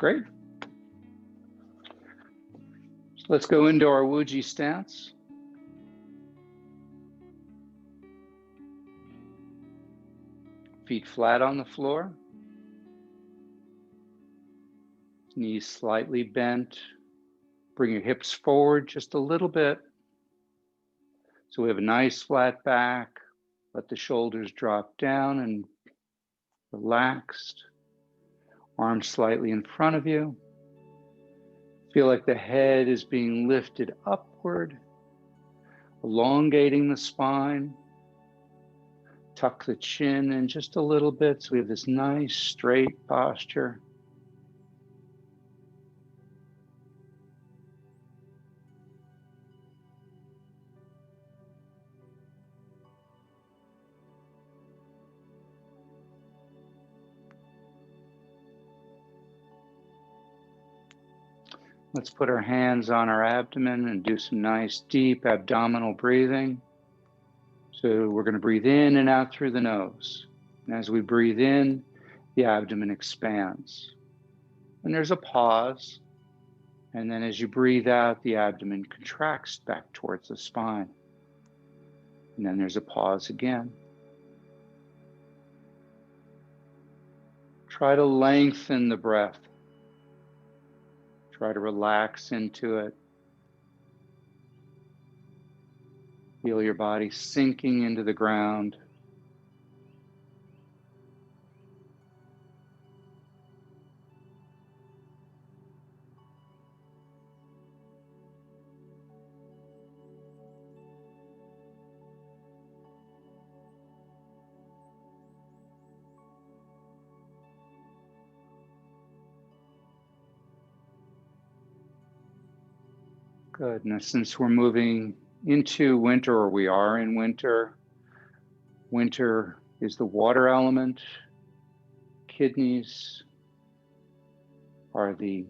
Great. So let's go into our Wuji stance. Feet flat on the floor. Knees slightly bent. Bring your hips forward just a little bit. So we have a nice flat back. Let the shoulders drop down and relaxed. Arms slightly in front of you. Feel like the head is being lifted upward, elongating the spine. Tuck the chin in just a little bit so we have this nice straight posture. Let's put our hands on our abdomen and do some nice deep abdominal breathing. So we're going to breathe in and out through the nose. And as we breathe in, the abdomen expands. And there's a pause. And then as you breathe out, the abdomen contracts back towards the spine. And then there's a pause again. Try to lengthen the breath. Try to relax into it. Feel your body sinking into the ground. Good. Now, since we're moving into winter, or we are in winter, winter is the water element. Kidneys are the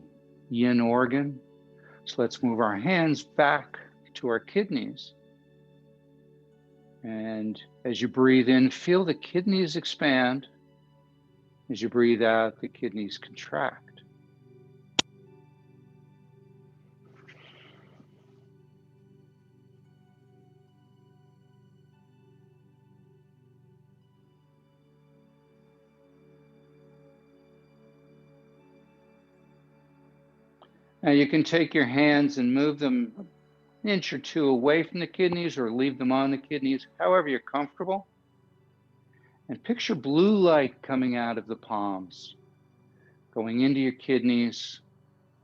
yin organ. So let's move our hands back to our kidneys. And as you breathe in, feel the kidneys expand. As you breathe out, the kidneys contract. Now you can take your hands and move them an inch or two away from the kidneys or leave them on the kidneys, however you're comfortable. And picture blue light coming out of the palms, going into your kidneys,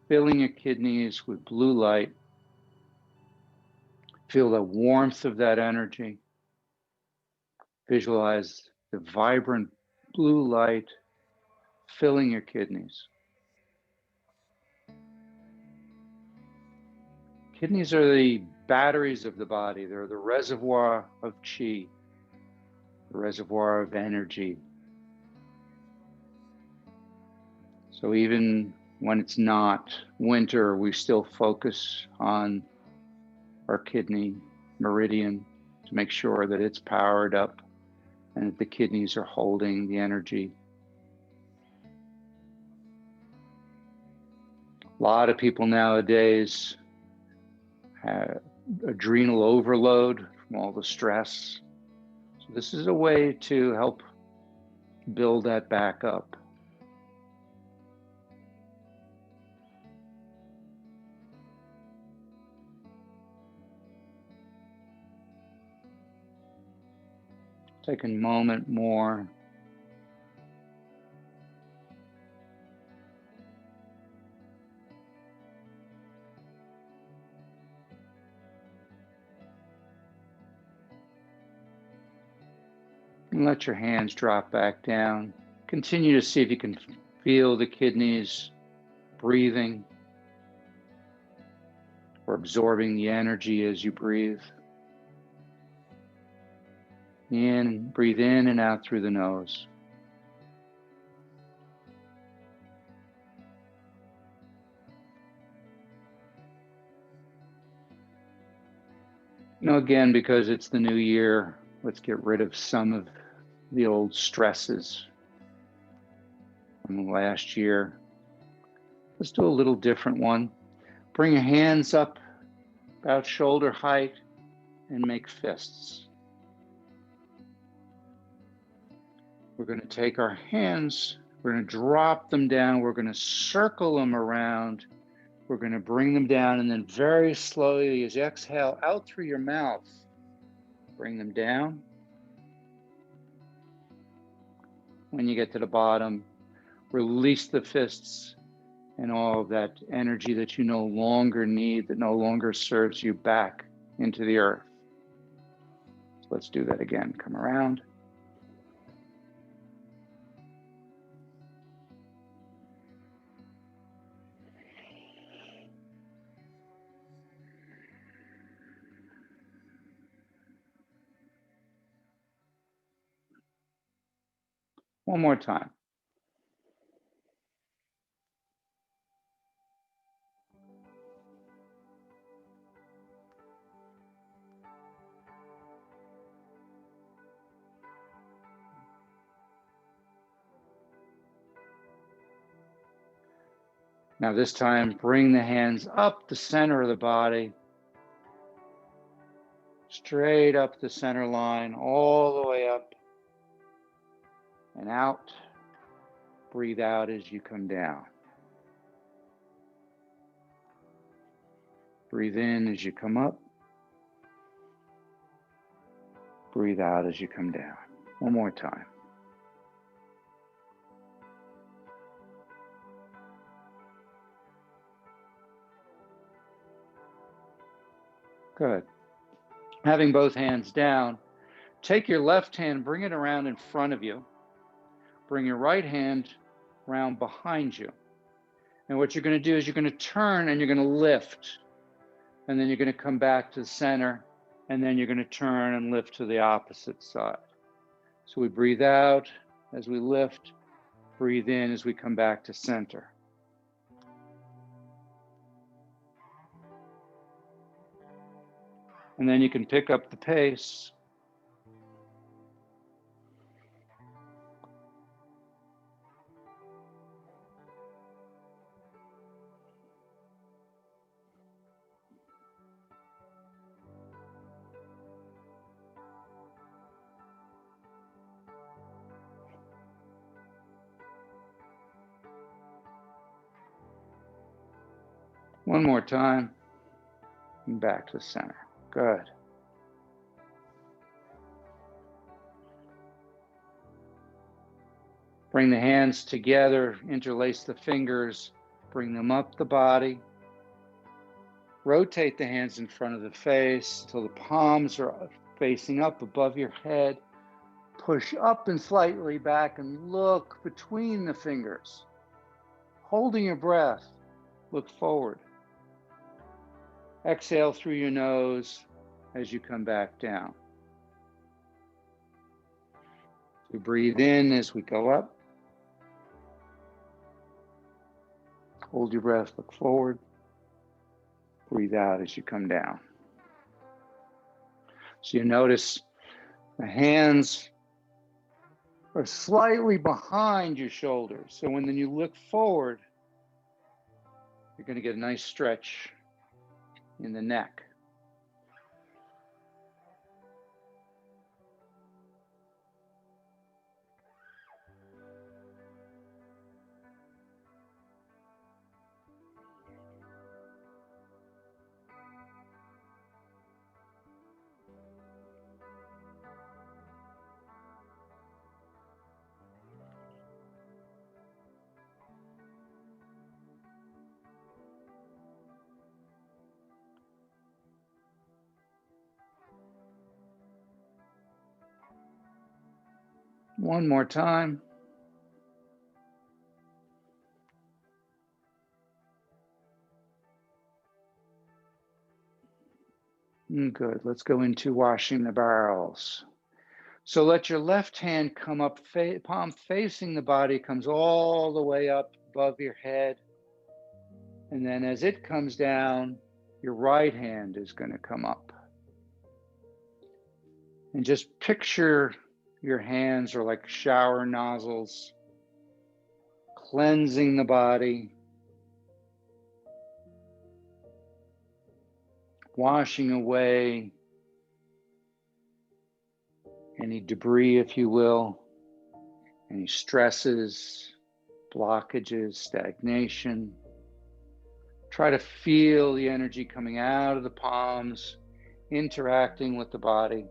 filling your kidneys with blue light. Feel the warmth of that energy. Visualize the vibrant blue light filling your kidneys. Kidneys are the batteries of the body. They're the reservoir of qi, the reservoir of energy. So even when it's not winter, we still focus on our kidney meridian to make sure that it's powered up and that the kidneys are holding the energy. A lot of people nowadays have adrenal overload from all the stress. So this is a way to help build that back up. Take a moment more. And let your hands drop back down. Continue to see if you can feel the kidneys breathing or absorbing the energy as you breathe. Breathe in and out through the nose. Now again, because it's the new year, let's get rid of some of the old stresses from last year. Let's do a little different one. Bring your hands up about shoulder height and make fists. We're going to take our hands, we're going to drop them down, we're going to circle them around, we're going to bring them down, and then very slowly, as you exhale out through your mouth, bring them down. When you get to the bottom, release the fists and all of that energy that you no longer need, that no longer serves you, back into the earth. So let's do that again. Come around. One more time. Now this time, bring the hands up the center of the body, straight up the center line, all the way up and out. Breathe out as you come down. Breathe in as you come up. Breathe out as you come down. One more time. Good. Having both hands down, take your left hand, bring it around in front of you. Bring your right hand around behind you. And what you're going to do is you're going to turn and you're going to lift. And then you're going to come back to the center. And then you're going to turn and lift to the opposite side. So we breathe out as we lift. Breathe in as we come back to center. And then you can pick up the pace. One more time. And back to the center. Good. Bring the hands together, interlace the fingers, bring them up the body. Rotate the hands in front of the face until the palms are facing up above your head. Push up and slightly back and look between the fingers. Holding your breath, look forward. Exhale through your nose as you come back down. We breathe in as we go up. Hold your breath, look forward. Breathe out as you come down. So you notice the hands are slightly behind your shoulders. So when you look forward, you're going to get a nice stretch in the neck. One more time. Good. Let's go into washing the barrels. So let your left hand come up, palm facing the body, comes all the way up above your head. And then as it comes down, your right hand is going to come up. And just picture your hands are like shower nozzles, cleansing the body, washing away any debris, if you will, any stresses, blockages, stagnation. Try to feel the energy coming out of the palms, interacting with the body.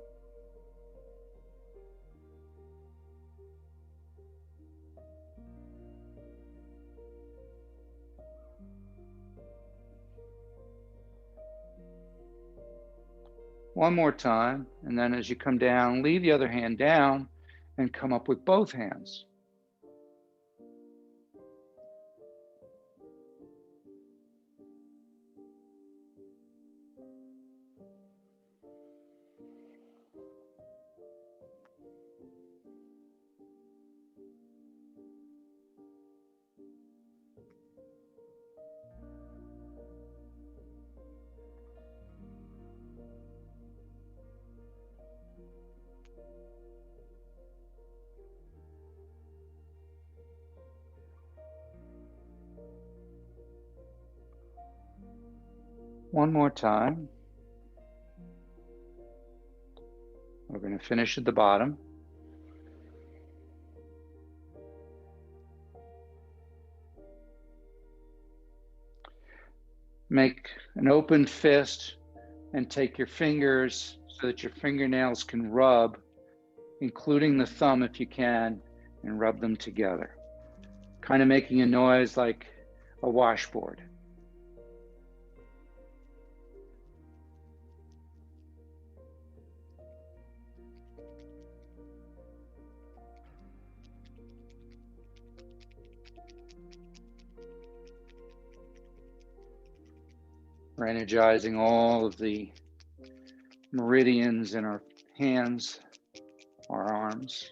One more time, and then as you come down, leave the other hand down and come up with both hands. One more time. We're going to finish at the bottom. Make an open fist and take your fingers so that your fingernails can rub, including the thumb if you can, and rub them together. Kind of making a noise like a washboard. We're energizing all of the meridians in our hands, our arms.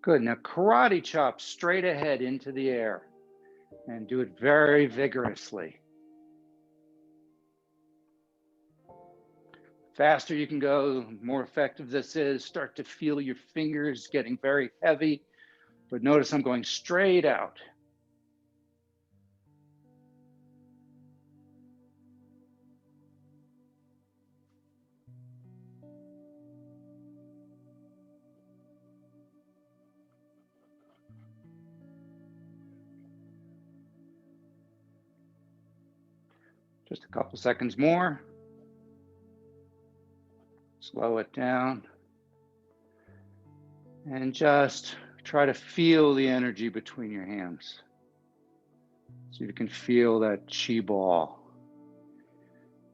Good. Now karate chop straight ahead into the air and do it very vigorously. Faster you can go, the more effective this is. Start to feel your fingers getting very heavy, but notice I'm going straight out. Just a couple seconds more. Slow it down. And just try to feel the energy between your hands. So you can feel that chi ball.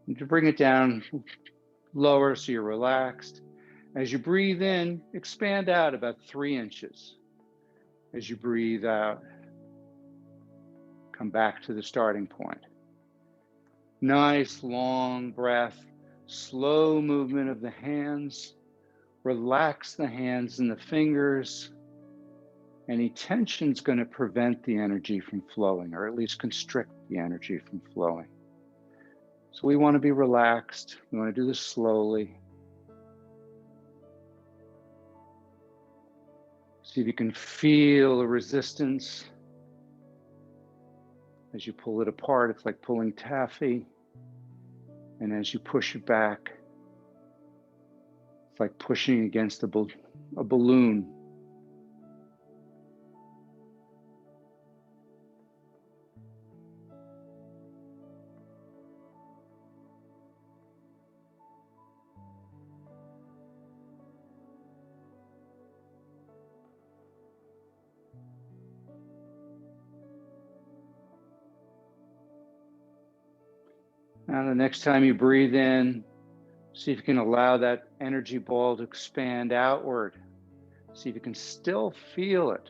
And to bring it down lower so you're relaxed. As you breathe in, expand out about 3 inches. As you breathe out, come back to the starting point. Nice long breath, slow movement of the hands. Relax the hands and the fingers. Any tension is going to prevent the energy from flowing, or at least constrict the energy from flowing. So we want to be relaxed. We want to do this slowly. See if you can feel the resistance. As you pull it apart, it's like pulling taffy. And as you push it back, it's like pushing against a balloon. Now the next time you breathe in, see if you can allow that energy ball to expand outward. See if you can still feel it.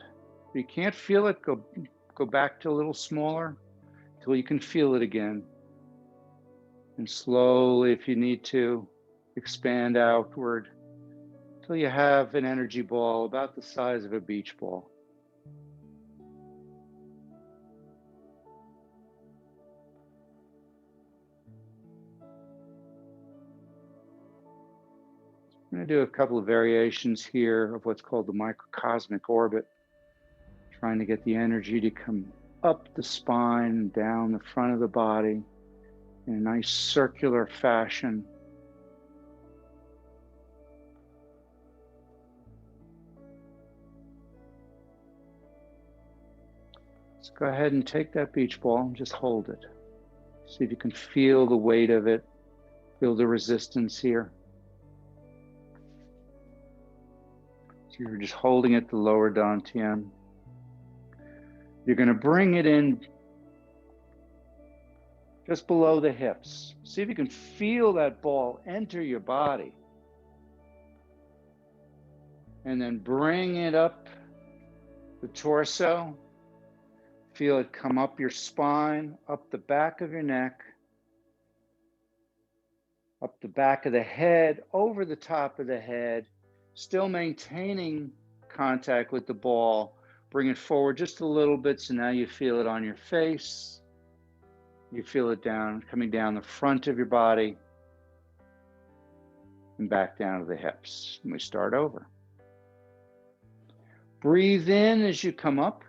If you can't feel it, go back to a little smaller until you can feel it again. And slowly, if you need to, expand outward until you have an energy ball about the size of a beach ball. I'm going to do a couple of variations here of what's called the microcosmic orbit, trying to get the energy to come up the spine, down the front of the body in a nice circular fashion. Let's go ahead and take that beach ball and just hold it. See if you can feel the weight of it, feel the resistance here. So you're just holding it, the lower dantian. You're going to bring it in just below the hips. See if you can feel that ball enter your body. And then bring it up the torso. Feel it come up your spine, up the back of your neck, up the back of the head, over the top of the head, still maintaining contact with the ball. Bring it forward just a little bit, so now you feel it on your face. You feel it down, coming down the front of your body and back down to the hips. And we start over. Breathe in as you come up.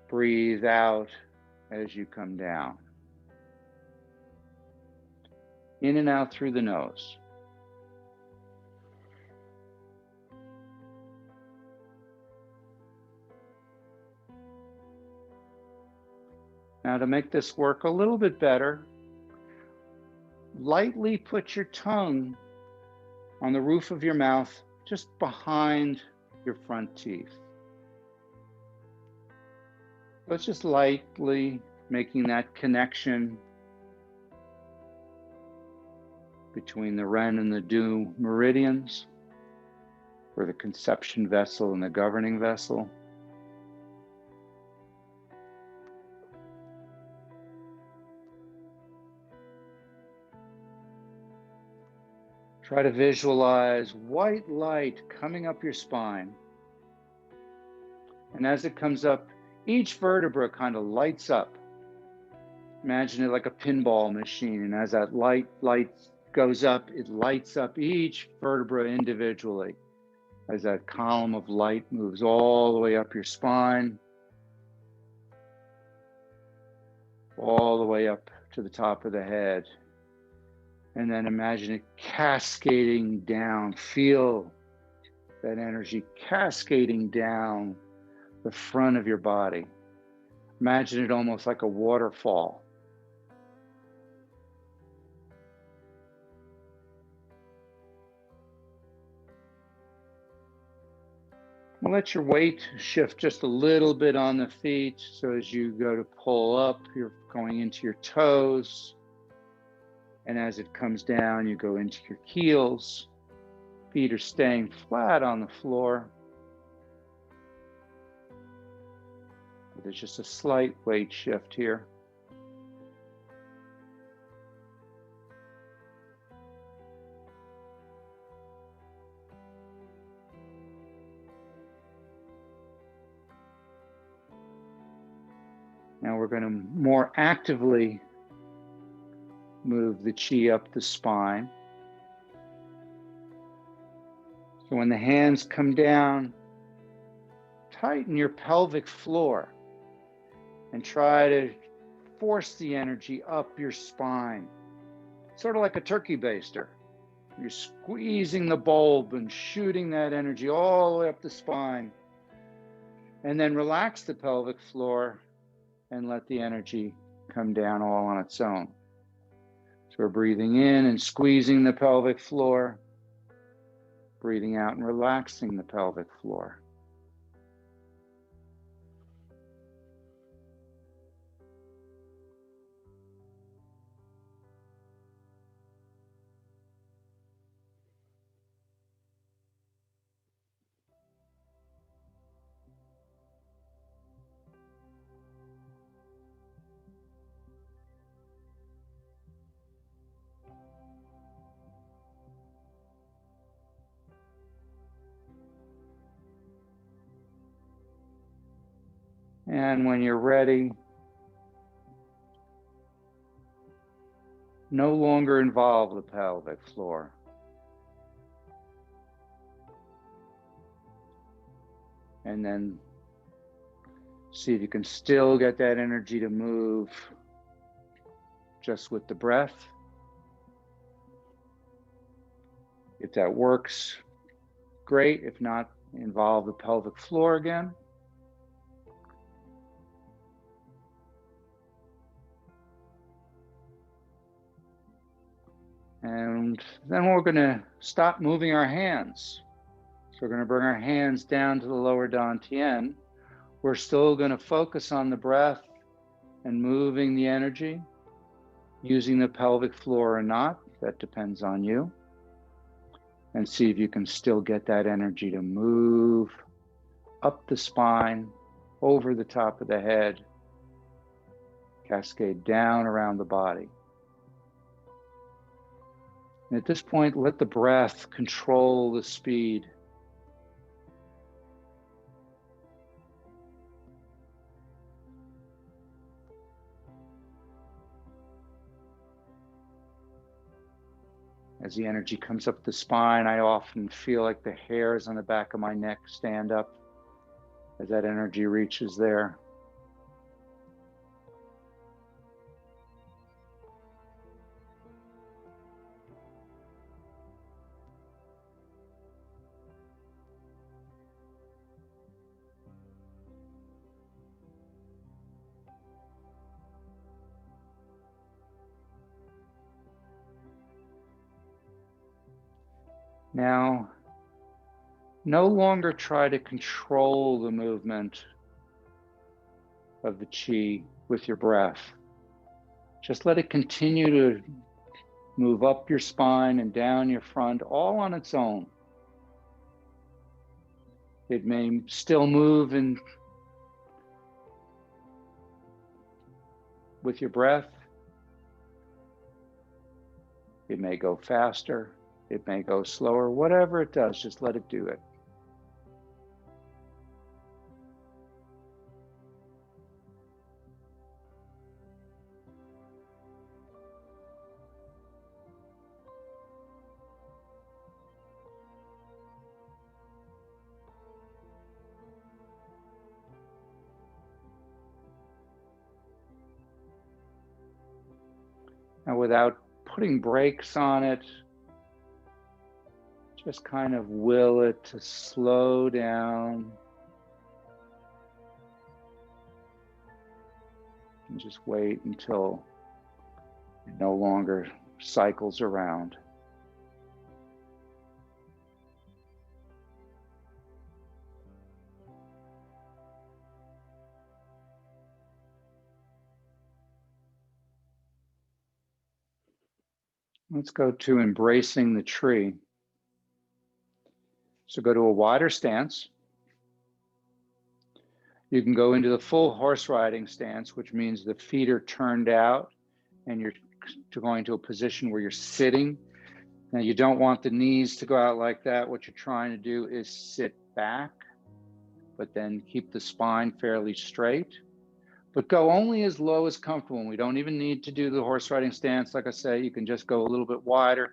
Breathe out as you come down. In and out through the nose. Now, to make this work a little bit better, lightly put your tongue on the roof of your mouth, just behind your front teeth. Let's just lightly making that connection between the Ren and the Du meridians, or the conception vessel and the governing vessel. Try to visualize white light coming up your spine. And as it comes up, each vertebra kind of lights up. Imagine it like a pinball machine. And as that light goes up, it lights up each vertebra individually. As that column of light moves all the way up your spine, all the way up to the top of the head. And then imagine it cascading down. Feel that energy cascading down the front of your body. Imagine it almost like a waterfall. Well, let your weight shift just a little bit on the feet. So as you go to pull up, you're going into your toes. And as it comes down, you go into your heels. Feet are staying flat on the floor. But there's just a slight weight shift here. Now we're going to more actively move the chi up the spine. So when the hands come down, tighten your pelvic floor and try to force the energy up your spine. Sort of like a turkey baster. You're squeezing the bulb and shooting that energy all the way up the spine. And then relax the pelvic floor and let the energy come down all on its own. So we're breathing in and squeezing the pelvic floor, breathing out and relaxing the pelvic floor. And when you're ready, no longer involve the pelvic floor. And then see if you can still get that energy to move just with the breath. If that works, great. If not, involve the pelvic floor again. And then we're going to stop moving our hands. So we're going to bring our hands down to the lower dantian. We're still going to focus on the breath and moving the energy, using the pelvic floor or not. That depends on you. And see if you can still get that energy to move up the spine, over the top of the head, cascade down around the body. And at this point, let the breath control the speed. As the energy comes up the spine, I often feel like the hairs on the back of my neck stand up as that energy reaches there. Now, no longer try to control the movement of the qi with your breath. Just let it continue to move up your spine and down your front, all on its own. It may still move with your breath. It may go faster. It may go slower. Whatever it does, just let it do it. And without putting brakes on it, just kind of will it to slow down. And just wait until it no longer cycles around. Let's go to embracing the tree. So go to a wider stance. You can go into the full horse riding stance, which means the feet are turned out and you're going to a position where you're sitting. Now you don't want the knees to go out like that. What you're trying to do is sit back, but then keep the spine fairly straight. But go only as low as comfortable. We don't even need to do the horse riding stance. Like I say, you can just go a little bit wider.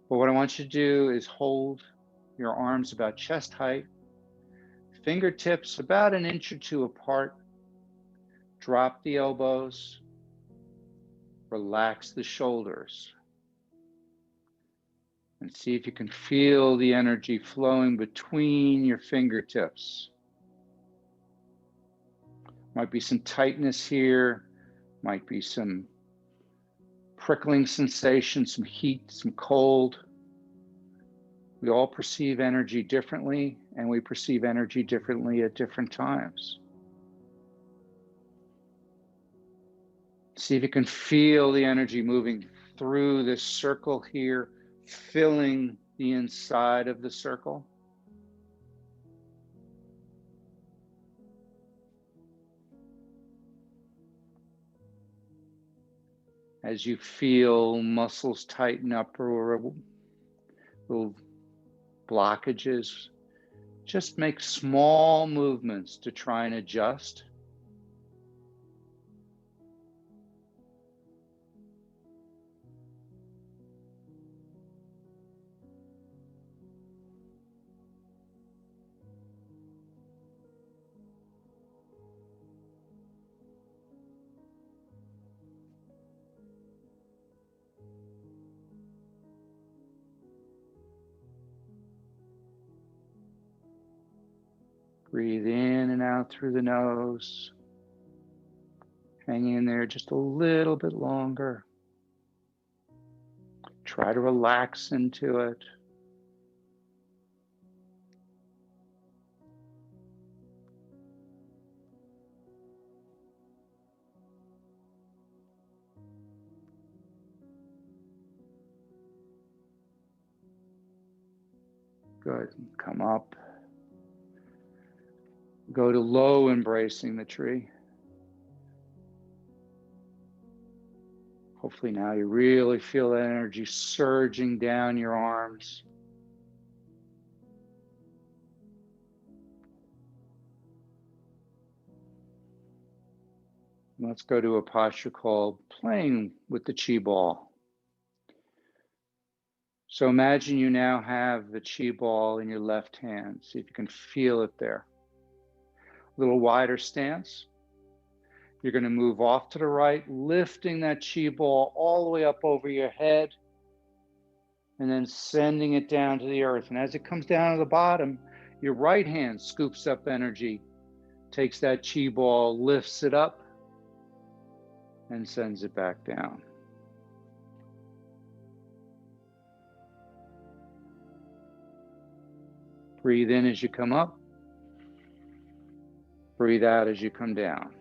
But what I want you to do is hold your arms about chest height, fingertips about an inch or two apart. Drop the elbows, relax the shoulders. And see if you can feel the energy flowing between your fingertips. Might be some tightness here, might be some prickling sensation, some heat, some cold. We all perceive energy differently, and we perceive energy differently at different times. See if you can feel the energy moving through this circle here, filling the inside of the circle. As you feel muscles tighten up or little blockages, just make small movements to try and adjust. Breathe in and out through the nose. Hang in there just a little bit longer. Try to relax into it. Good. Come up. Go to low, embracing the tree. Hopefully now you really feel that energy surging down your arms. Let's go to a posture called playing with the chi ball. So imagine you now have the chi ball in your left hand. See if you can feel it there. A little wider stance. You're going to move off to the right, lifting that chi ball all the way up over your head, and then sending it down to the earth. And as it comes down to the bottom, your right hand scoops up energy, takes that chi ball, lifts it up, and sends it back down. Breathe in as you come up. Breathe out as you come down.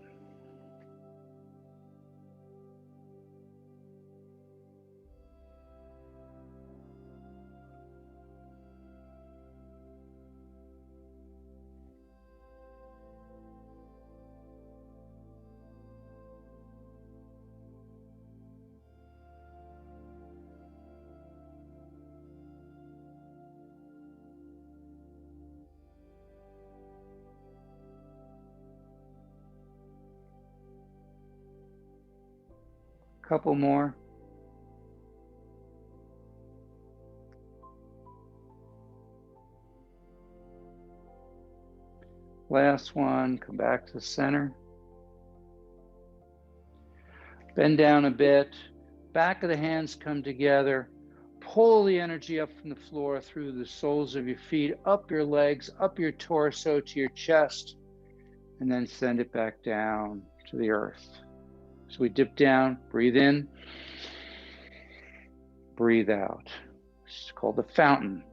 Couple more. Last one, come back to the center. Bend down a bit. Back of the hands come together. Pull the energy up from the floor through the soles of your feet, up your legs, up your torso to your chest, and then send it back down to the earth. So we dip down, breathe in, breathe out. It's called the fountain.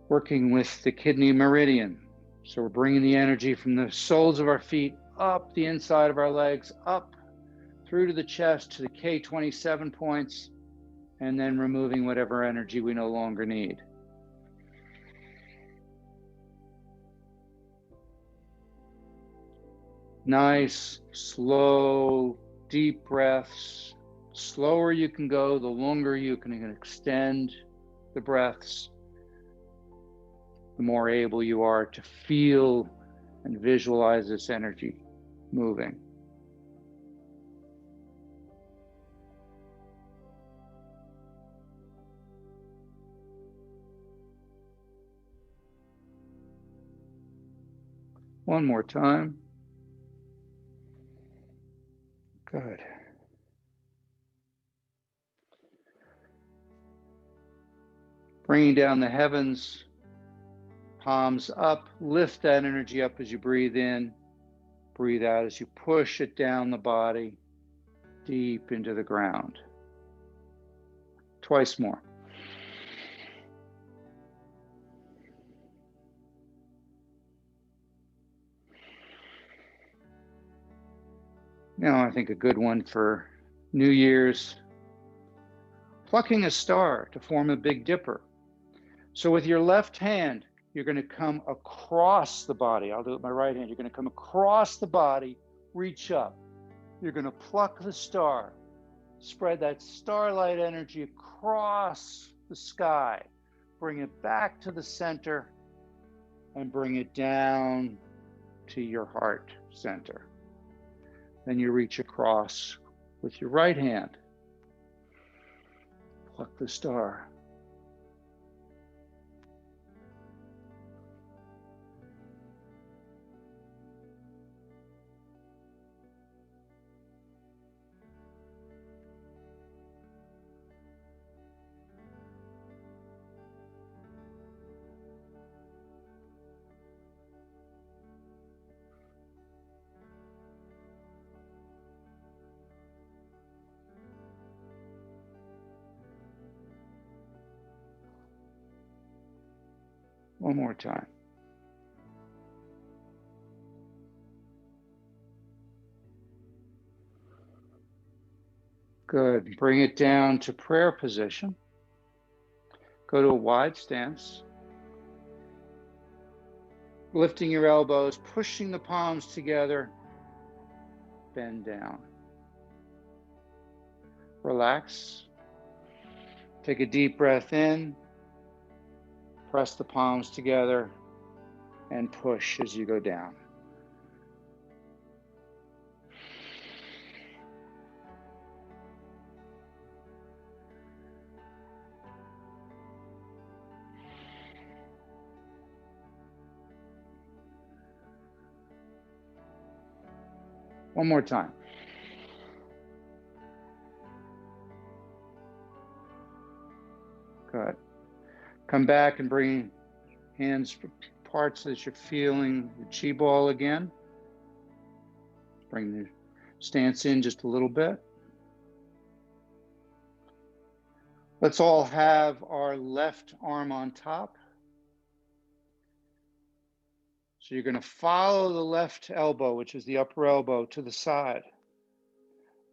Working with the kidney meridian. So we're bringing the energy from the soles of our feet up the inside of our legs, up through to the chest to the K27 points, and then removing whatever energy we no longer need. Nice, slow, deep breaths. Slower you can go, the longer you can extend the breaths, the more able you are to feel and visualize this energy moving. One more time. Good. Bringing down the heavens, palms up, lift that energy up as you breathe in, breathe out as you push it down the body, deep into the ground. Twice more. Now I think a good one for New Year's, plucking a star to form a Big Dipper. So with your left hand, you're going to come across the body. I'll do it with my right hand. You're going to come across the body, reach up. You're going to pluck the star, spread that starlight energy across the sky, bring it back to the center, and bring it down to your heart center. Then you reach across with your right hand, pluck the star. One more time. Good. Bring it down to prayer position. Go to a wide stance. Lifting your elbows, pushing the palms together. Bend down. Relax. Take a deep breath in. Press the palms together and push as you go down. One more time. Good. Come back and bring hands parts that you're feeling the chi ball again. Bring the stance in just a little bit. Let's all have our left arm on top. So you're going to follow the left elbow, which is the upper elbow, to the side.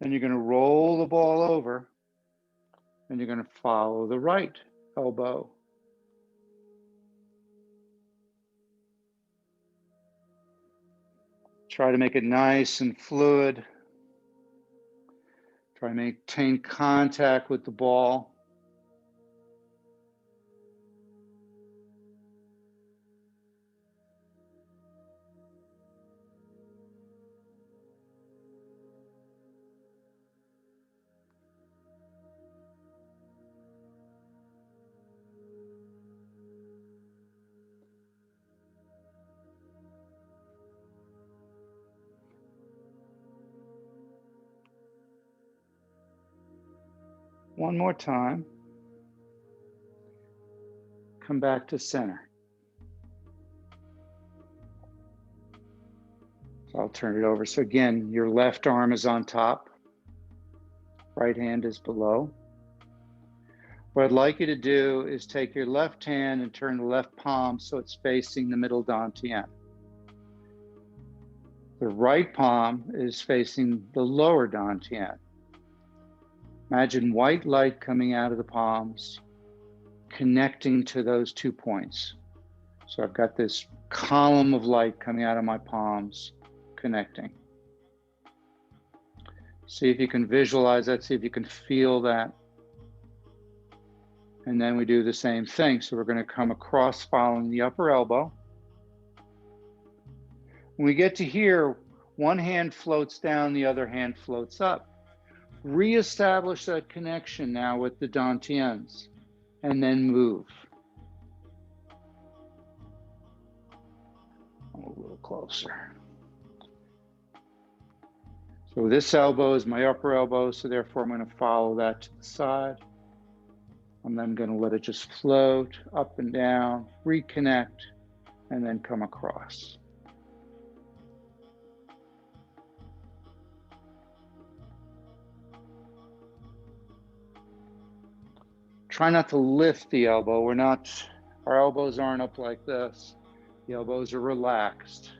Then you're going to roll the ball over, and you're going to follow the right elbow. Try to make it nice and fluid. Try to maintain contact with the ball. One more time. Come back to center. So I'll turn it over. So again, your left arm is on top. Right hand is below. What I'd like you to do is take your left hand and turn the left palm so it's facing the middle dantian. The right palm is facing the lower dantian. Imagine white light coming out of the palms, connecting to those 2 points. So I've got this column of light coming out of my palms, connecting. See if you can visualize that, see if you can feel that. And then we do the same thing. So we're going to come across following the upper elbow. When we get to here, one hand floats down, the other hand floats up. Reestablish that connection now with the dantians, and then move. A little closer. So this elbow is my upper elbow, so therefore I'm going to follow that to the side. And then I'm going to let it just float up and down, reconnect, and then come across. Try not to lift the elbow. Our elbows aren't up like this. The elbows are relaxed.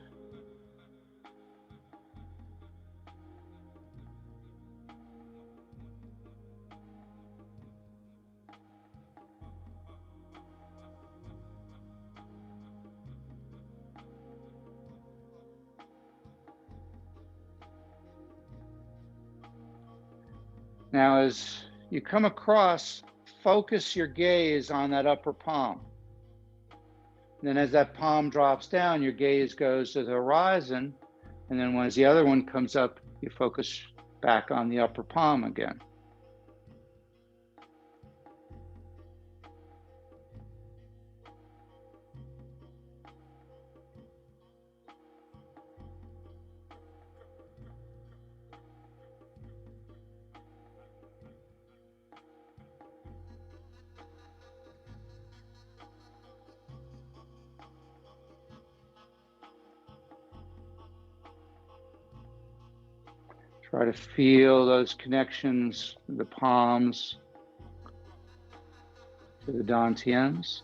Now, as you come across, focus your gaze on that upper palm. And then as that palm drops down, your gaze goes to the horizon. And then as the other one comes up, you focus back on the upper palm again. Try to feel those connections, the palms to the dantians.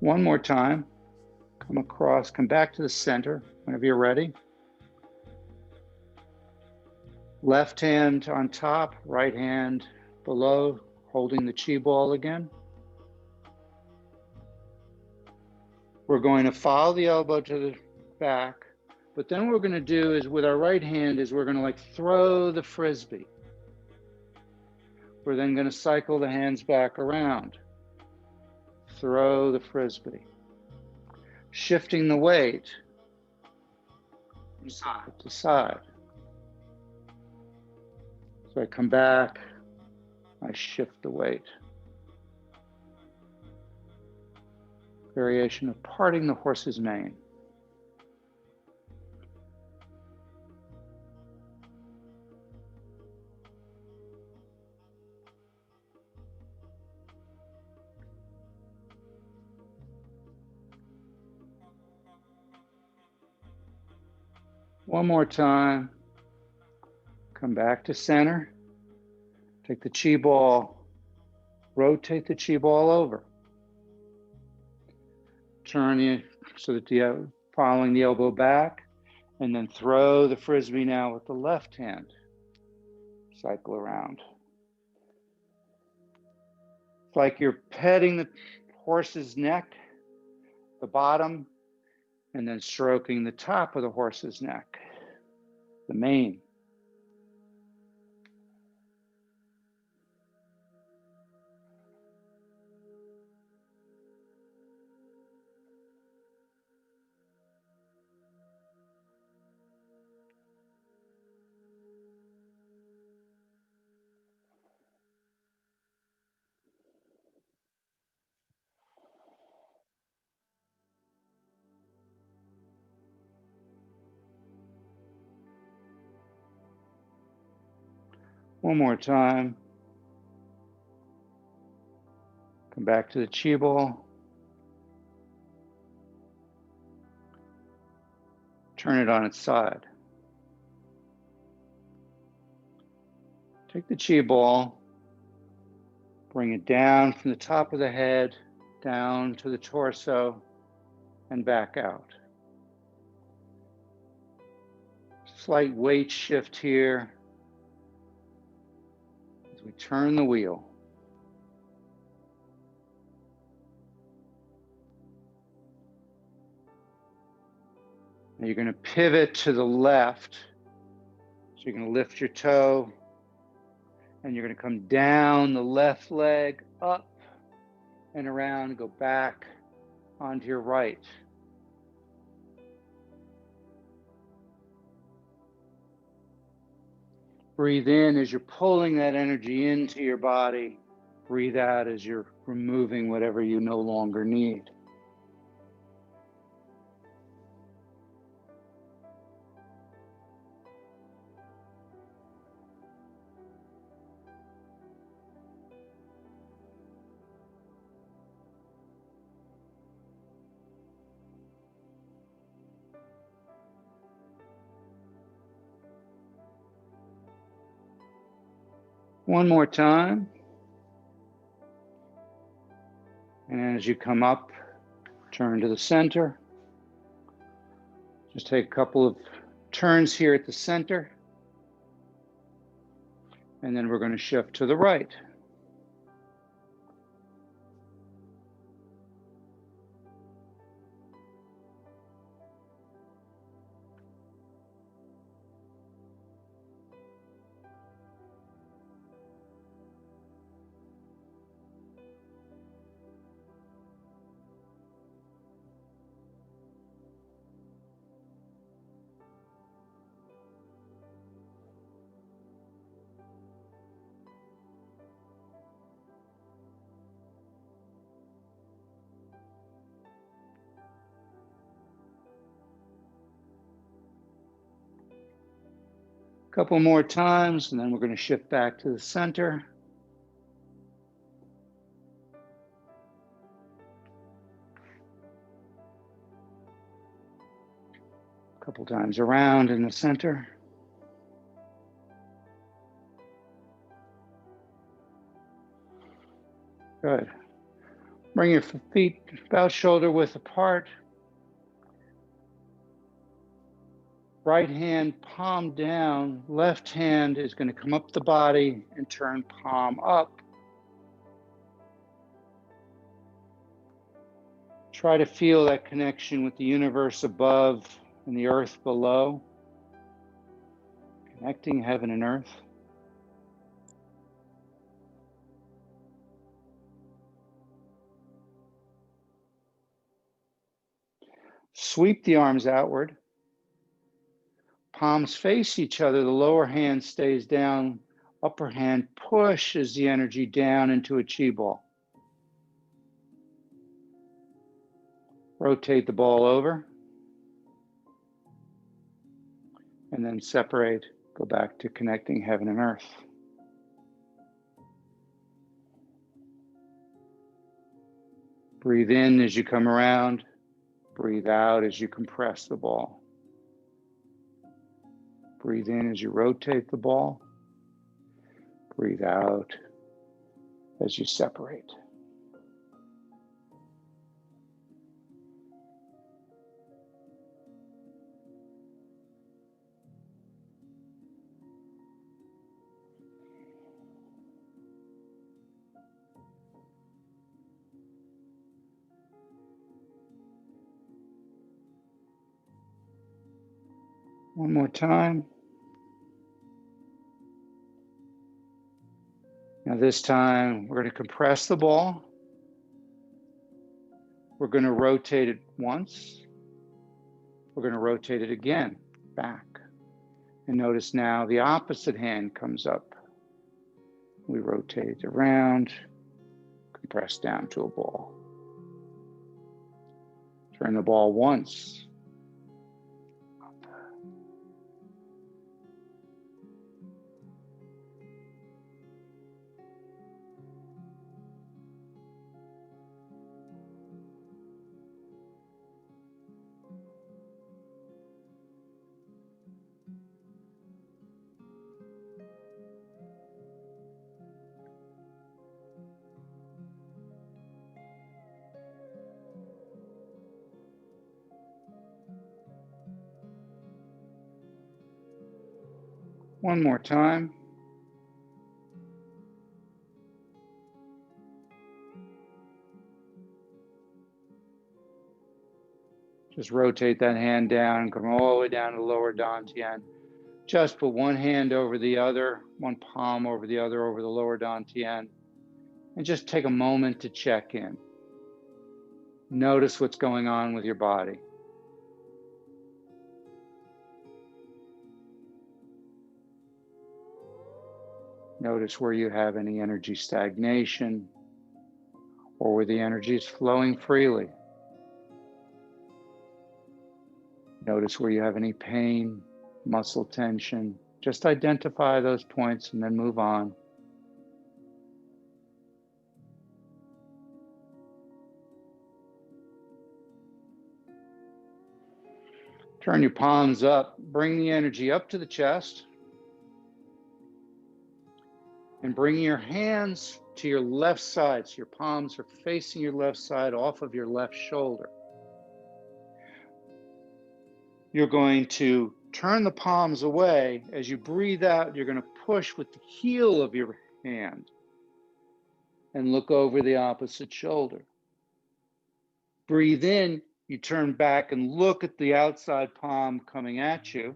One more time. Come across, come back to the center whenever you're ready. Left hand on top, right hand below, holding the chi ball again. We're going to follow the elbow to the back, but then what we're going to do is with our right hand is we're going to like throw the frisbee. We're then going to cycle the hands back around. Throw the frisbee. Shifting the weight from side to side. So I come back, I shift the weight. Variation of parting the horse's mane. One more time. Come back to center. Take the chi ball, rotate the chi ball over. Turn it so that the following the elbow back, and then throw the frisbee now with the left hand. Cycle around. It's like you're petting the horse's neck, the bottom, and then stroking the top of the horse's neck, the mane. One more time. Come back to the chi ball. Turn it on its side. Take the chi ball, bring it down from the top of the head, down to the torso, and back out. Slight weight shift here as we turn the wheel. Now you're going to pivot to the left. So you're going to lift your toe, and you're going to come down the left leg, up and around, and go back onto your right. Breathe in as you're pulling that energy into your body. Breathe out as you're removing whatever you no longer need. One more time. And as you come up, turn to the center. Just take a couple of turns here at the center. And then we're going to shift to the right. Couple more times, and then we're going to shift back to the center. Couple times around in the center. Good. Bring your feet about shoulder width apart. Right hand palm down. Left hand is going to come up the body and turn palm up. Try to feel that connection with the universe above and the earth below. Connecting heaven and earth. Sweep the arms outward. Palms face each other. The lower hand stays down. Upper hand pushes the energy down into a chi ball. Rotate the ball over. And then separate. Go back to connecting heaven and earth. Breathe in as you come around. Breathe out as you compress the ball. Breathe in as you rotate the ball. Breathe out as you separate. One more time. Now this time, we're going to compress the ball. We're going to rotate it once. We're going to rotate it again, back. And notice now the opposite hand comes up. We rotate it around, compress down to a ball. Turn the ball once. One more time. Just rotate that hand down and come all the way down to the lower dantian. Just put one hand over the other, one palm over the other over the lower dantian, and just take a moment to check in. Notice what's going on with your body. Notice where you have any energy stagnation or where the energy is flowing freely. Notice where you have any pain, muscle tension. Just identify those points and then move on. Turn your palms up, bring the energy up to the chest. And bring your hands to your left side. So your palms are facing your left side off of your left shoulder. You're going to turn the palms away. As you breathe out, you're going to push with the heel of your hand and look over the opposite shoulder. Breathe in, you turn back and look at the outside palm coming at you.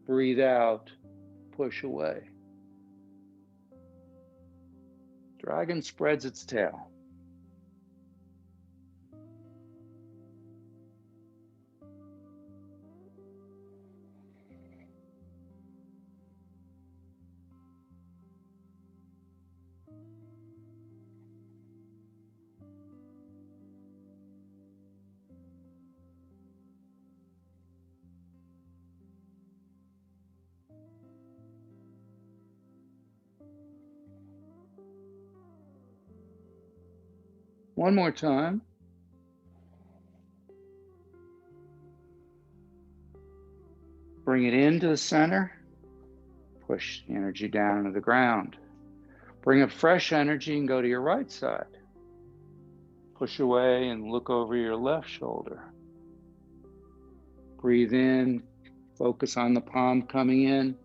Breathe out, push away. Dragon spreads its tail. One more time. Bring it into the center. Push the energy down to the ground. Bring up fresh energy and go to your right side. Push away and look over your left shoulder. Breathe in, focus on the palm coming in.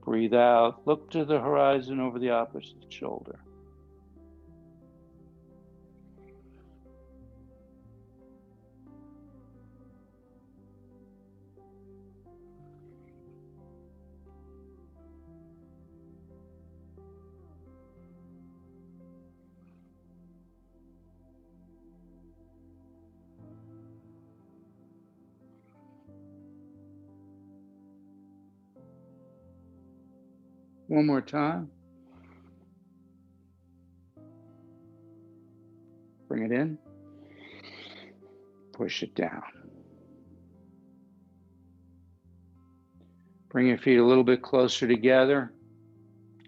Breathe out, look to the horizon over the opposite shoulder. One more time. Bring it in. Push it down. Bring your feet a little bit closer together.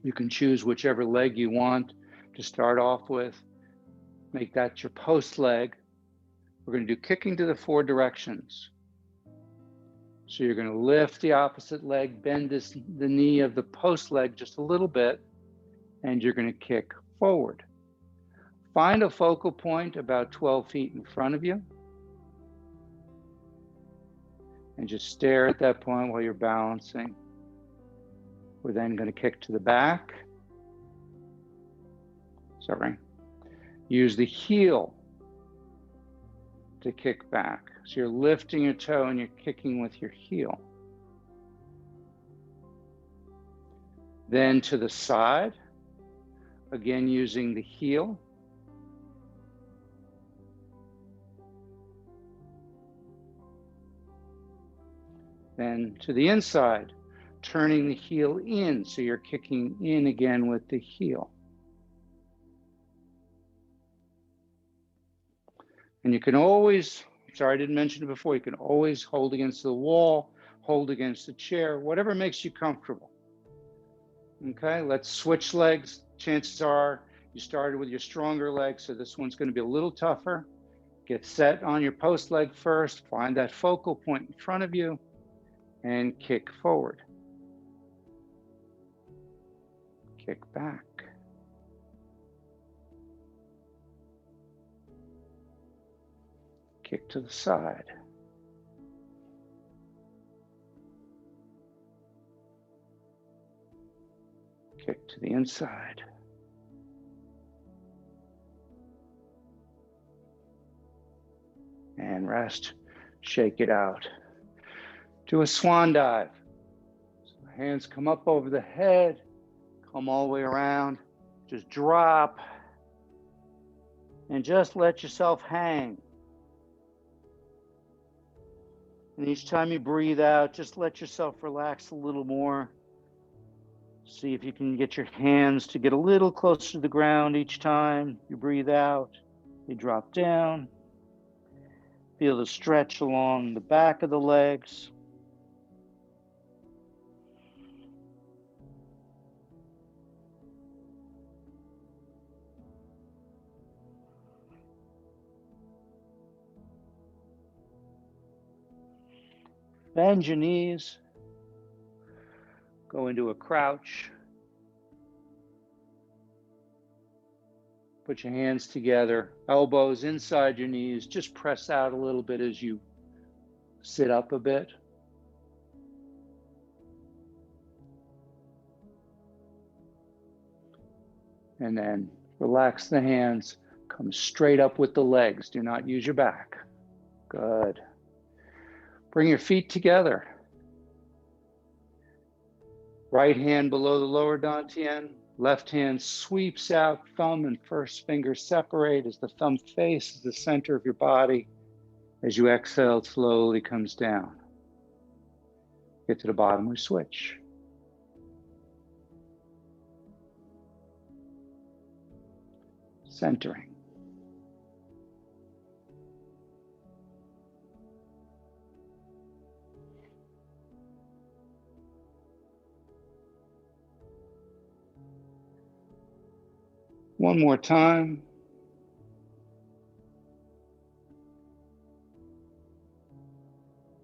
You can choose whichever leg you want to start off with. Make that your post leg. We're going to do kicking to the 4 directions. So you're going to lift the opposite leg, bend the knee of the post leg just a little bit, and you're going to kick forward. Find a focal point about 12 feet in front of you, and just stare at that point while you're balancing. We're then going to kick to the back. Use the heel to kick back. So you're lifting your toe and you're kicking with your heel. Then to the side, again using the heel. Then to the inside, turning the heel in, so you're kicking in again with the heel. And you can always, sorry I didn't mention it before, you can always hold against the wall, hold against the chair, whatever makes you comfortable. Okay, let's switch legs. Chances are you started with your stronger leg, so this one's going to be a little tougher. Get set on your post leg first, find that focal point in front of you, and kick forward. Kick back. Kick to the side. Kick to the inside. And rest. Shake it out. Do a swan dive. So hands come up over the head, come all the way around. Just drop. And just let yourself hang. And each time you breathe out, just let yourself relax a little more. See if you can get your hands to get a little closer to the ground each time you breathe out. You drop down. Feel the stretch along the back of the legs. Bend your knees. Go into a crouch. Put your hands together, elbows inside your knees. Just press out a little bit as you sit up a bit. And then relax the hands. Come straight up with the legs. Do not use your back. Good. Bring your feet together. Right hand below the lower dantian. Left hand sweeps out, thumb and first finger separate as the thumb faces the center of your body. As you exhale, it slowly comes down. Get to the bottom, we switch. Centering. One more time.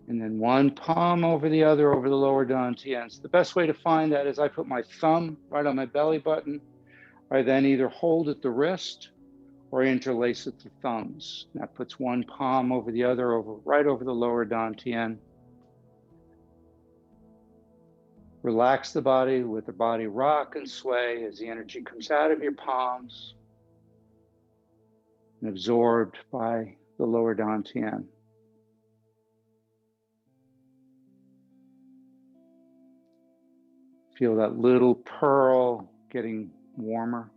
And then one palm over the other over the lower dantians. The best way to find that is I put my thumb right on my belly button. I then either hold at the wrist or interlace with the thumbs. That puts one palm over the other, right over the lower dantian. Relax the body, let the body rock and sway as the energy comes out of your palms and absorbed by the lower dantian. Feel that little pearl getting warmer.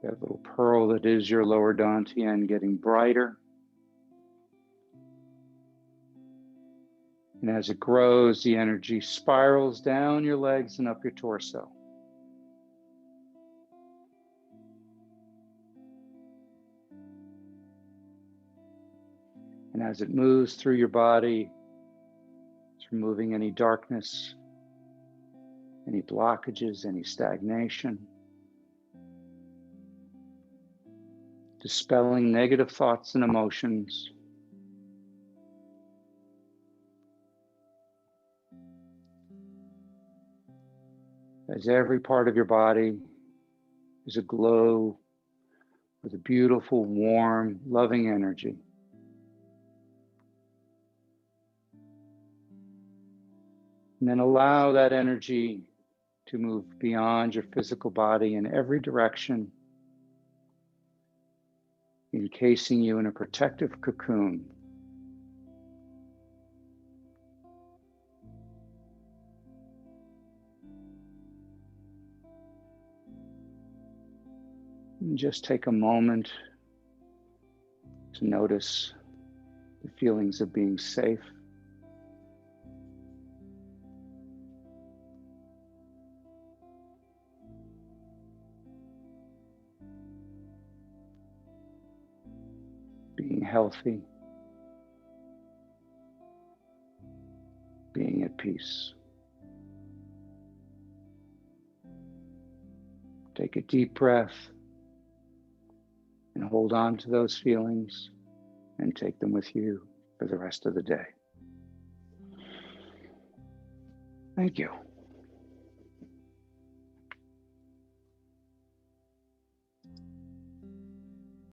That little pearl that is your lower dantian getting brighter. And as it grows, the energy spirals down your legs and up your torso. And as it moves through your body, it's removing any darkness, any blockages, any stagnation, dispelling negative thoughts and emotions. As every part of your body is aglow with a beautiful, warm, loving energy. And then allow that energy to move beyond your physical body in every direction, encasing you in a protective cocoon. And just take a moment to notice the feelings of being safe. Being healthy, being at peace. Take a deep breath and hold on to those feelings and take them with you for the rest of the day. Thank you.